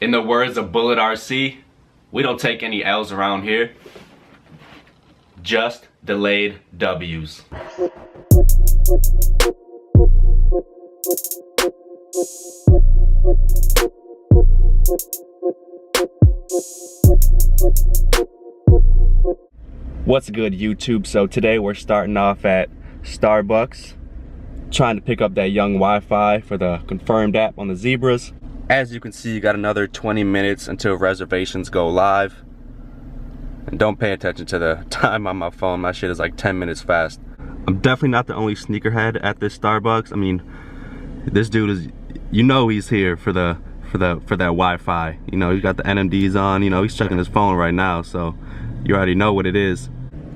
In the words of Bullet RC, we don't take any L's around here. Just delayed W's. What's good, YouTube? So today we're starting off at Starbucks, trying to pick up that young Wi-Fi for the confirmed app on the Zebras. As you can see, you got another 20 minutes until reservations go live. And don't pay attention to the time on my phone. My shit is like 10 minutes fast. I'm definitely not the only sneakerhead at this Starbucks. I mean, this dude is, you know, he's here for that Wi-Fi. You know, he's got the NMDs on. You know, he's checking his phone right now, so you already know what it is.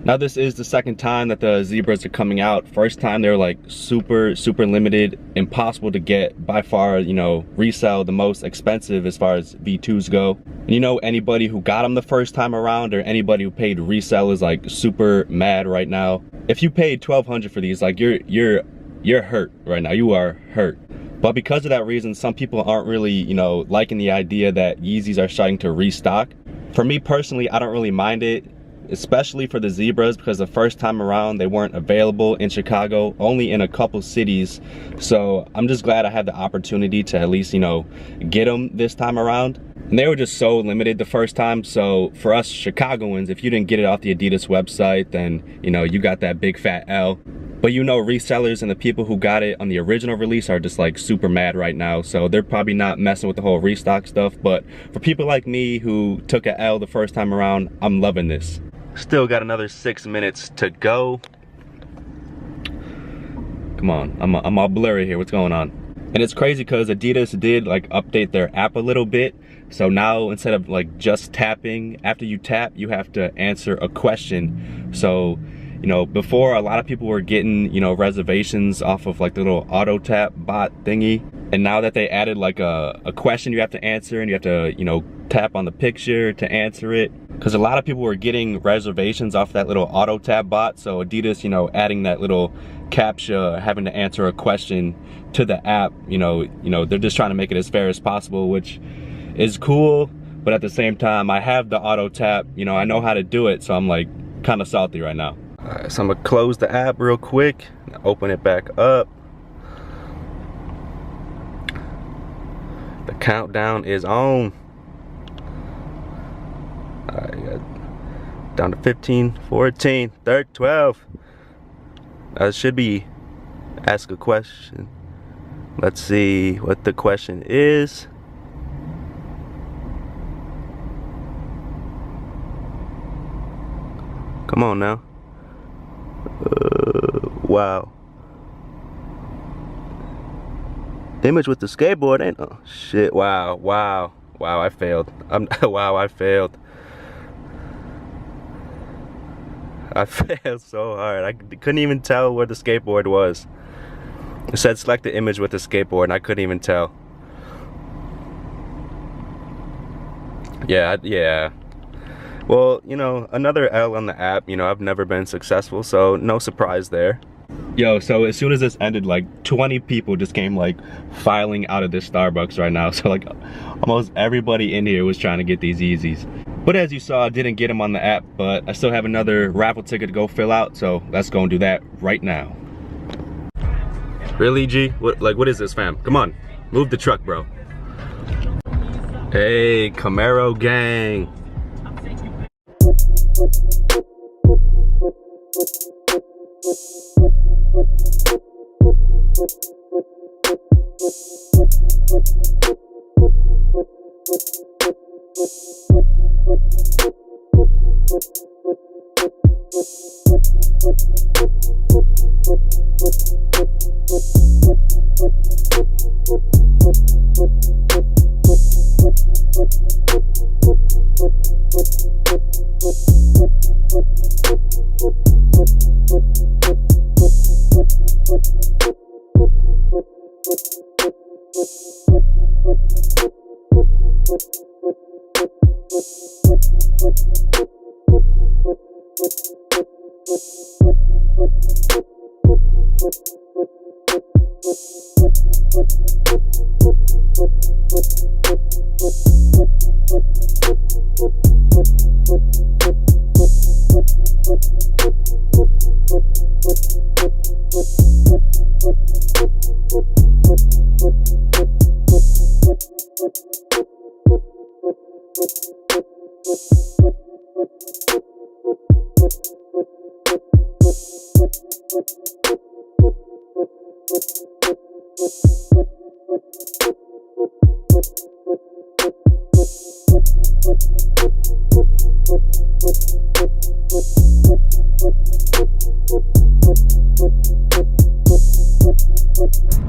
Now this is the second time that the Zebras are coming out. First time they were like super limited, impossible to get, by far, you know, resell, the most expensive as far as V2s go. And you know, anybody who got them the first time around or anybody who paid resell is like super mad right now. If you paid $1,200 for these, like you're hurt right now. You are hurt. But because of that reason, some people aren't really, you know, liking the idea that Yeezys are starting to restock. For me personally, I don't really mind it, especially for the Zebras, because the first time around they weren't available in Chicago, only in a couple cities. So I'm just glad I had the opportunity to at least, you know, get them this time around. And they were just so limited the first time. So for us Chicagoans, if you didn't get it off the Adidas website, then, you know, you got that big fat L. But you know, resellers and the people who got it on the original release are just like super mad right now. So they're probably not messing with the whole restock stuff. But for people like me who took a L the first time around, I'm loving this. Still got another 6 minutes to go. Come on, I'm all blurry here. What's going on? And it's crazy because Adidas did like update their app a little bit. So now instead of like just tapping, after you tap, you have to answer a question. So, you know, before a lot of people were getting, you know, reservations off of like the little auto tap bot thingy. And now that they added like a question you have to answer, and you have to, you know, tap on the picture to answer it. Because a lot of people were getting reservations off that little auto tap bot. So Adidas, you know, adding that little captcha, having to answer a question to the app, you know, they're just trying to make it as fair as possible, which is cool. But at the same time, I have the auto tap, you know, I know how to do it. So I'm like kind of salty right now. Alright, so I'm gonna close the app real quick, open it back up. The countdown is on. Alright, down to 15, 14, 13, 12. That should be ask a question. Let's see what the question is. Come on now. Wow. Image with the skateboard ain't, oh shit. Wow, I failed. Wow, I failed. I failed so hard. I couldn't even tell where the skateboard was. It said select the image with the skateboard and I couldn't even tell. Yeah. Well, you know, another L on the app. You know, I've never been successful, so no surprise there. Yo, so as soon as this ended, like 20 people just came like filing out of this Starbucks right now. So like almost everybody in here was trying to get these Yeezys. But as you saw, I didn't get them on the app, but I still have another raffle ticket to go fill out. So let's go and do that right now. Really, G? What is this, fam? Come on, move the truck, bro. Hey, Camaro gang.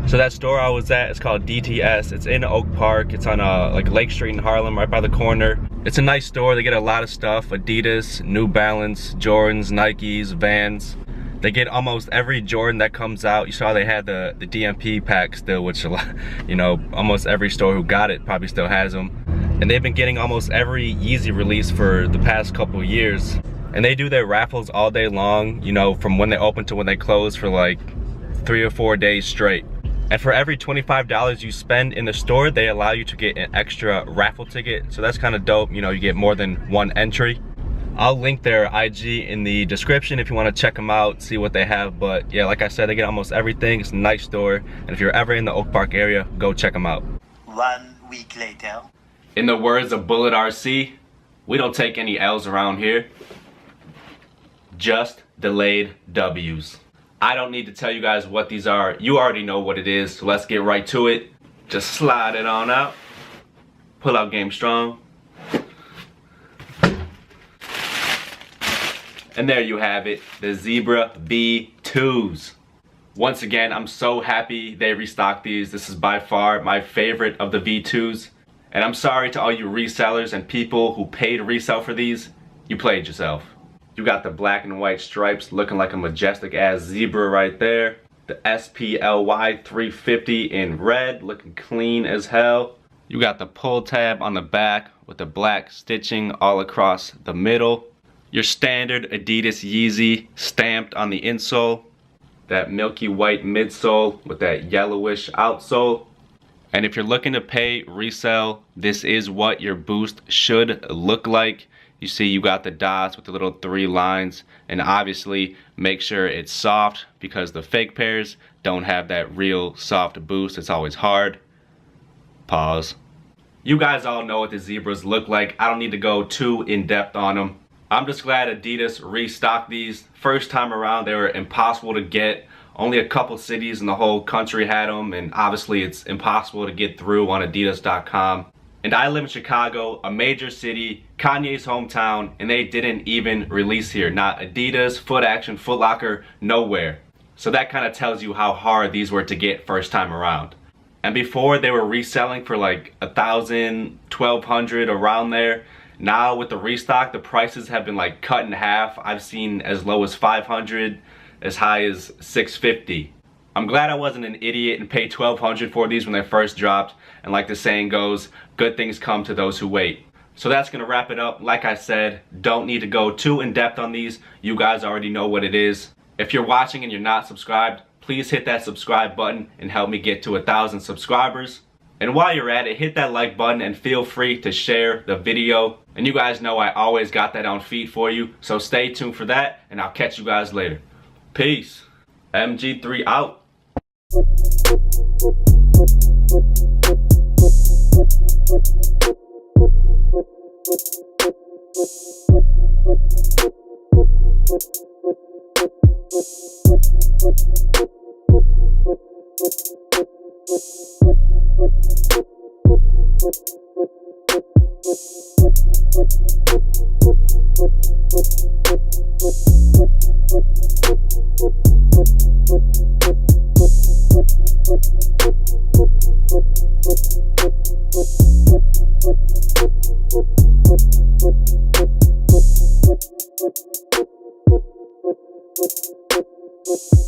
So that store I was at is called DTS. It's in Oak Park. It's on like Lake Street in Harlem, right by the corner. It's a nice store. They get a lot of stuff: Adidas, New Balance, Jordans, Nikes, Vans. They get almost every Jordan that comes out. You saw they had the DMP pack still, which a lot, you know, almost every store who got it probably still has them. And they've been getting almost every Yeezy release for the past couple years. And they do their raffles all day long, you know, from when they open to when they close for like 3 or 4 days straight. And for every $25 you spend in the store, they allow you to get an extra raffle ticket. So that's kind of dope. You know, you get more than one entry. I'll link their IG in the description if you want to check them out, see what they have. But yeah, like I said, they get almost everything. It's a nice store. And if you're ever in the Oak Park area, go check them out. 1 week later. In the words of Bullet RC, we don't take any L's around here. Just delayed W's. I don't need to tell you guys what these are. You already know what it is, so let's get right to it. Just slide it on out. Pull out game strong. And there you have it, the Zebra V2s. Once again, I'm so happy they restocked these. This is by far my favorite of the V2s. And I'm sorry to all you resellers and people who paid resell for these. You played yourself. You got the black and white stripes looking like a majestic ass zebra right there. The SPLY 350 in red looking clean as hell. You got the pull tab on the back with the black stitching all across the middle. Your standard Adidas Yeezy stamped on the insole. That milky white midsole with that yellowish outsole. And if you're looking to pay resell, this is what your boost should look like. You see you got the dots with the little 3 lines, and obviously make sure it's soft because the fake pairs don't have that real soft boost. It's always hard. Pause. You guys all know what the zebras look like. I don't need to go too in depth on them. I'm just glad Adidas restocked these. First time around they were impossible to get. Only a couple cities in the whole country had them, and obviously it's impossible to get through on adidas.com. And I live in Chicago, a major city, Kanye's hometown, and they didn't even release here. Not Adidas, Foot Action, Foot Locker, nowhere. So that kind of tells you how hard these were to get first time around. And before they were reselling for like $1,000, $1,200, around there. Now with the restock, the prices have been like cut in half. I've seen as low as $500, as high as $650. I'm glad I wasn't an idiot and paid $1,200 for these when they first dropped. And like the saying goes, good things come to those who wait. So that's gonna wrap it up. Like I said, don't need to go too in depth on these. You guys already know what it is. If you're watching and you're not subscribed, please hit that subscribe button and help me get to 1,000 subscribers. And while you're at it, hit that like button and feel free to share the video. And you guys know I always got that on feed for you. So stay tuned for that, and I'll catch you guys later. Peace. MG3 out. You